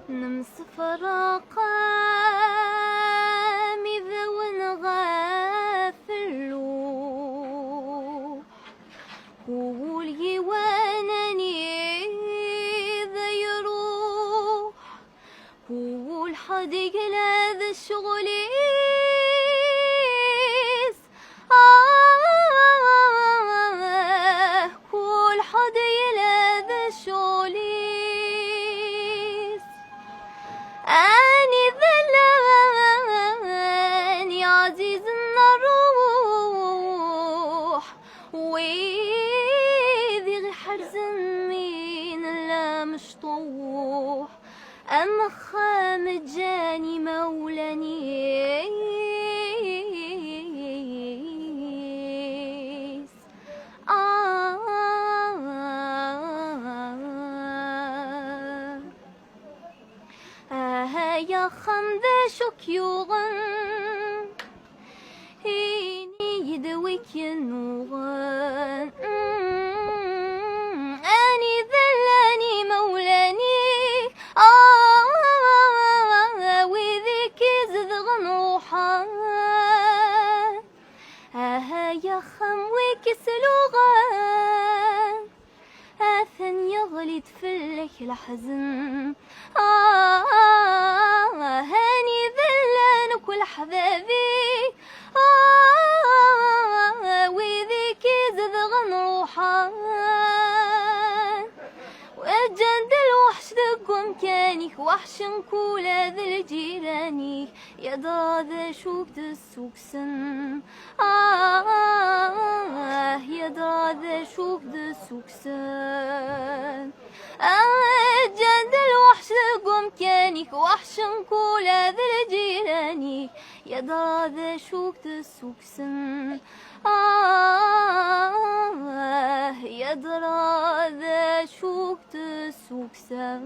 نمسفرقا مذا ونغافلو قولي وانني ذا يروح قول حدق هذا الشغليس قول حدق هذا الشغليس أني ذلان يا عزيز الروح ويذي حرز من لا مشطوح أما خام جاني مولانيس يا خمذا شكيوغن هيني يدويك النوغن أني ذلاني مولاني وذيك زذغن روحان يا خم وكسلوغن أثن يغلي تفلك الحزن هاني ذلانك والحبابي وذيك زذغن روحان وجند الوحش ذقم كانيك وحش نقول هذا الجيراني يا ذا شوك دسوكسن يا ذا شوك دسوكسن جند الوحش ذقم كانيك وحش نقول هذا الجيراني يا ذا شوك دسوكسن يا ذا شوك دسوكسن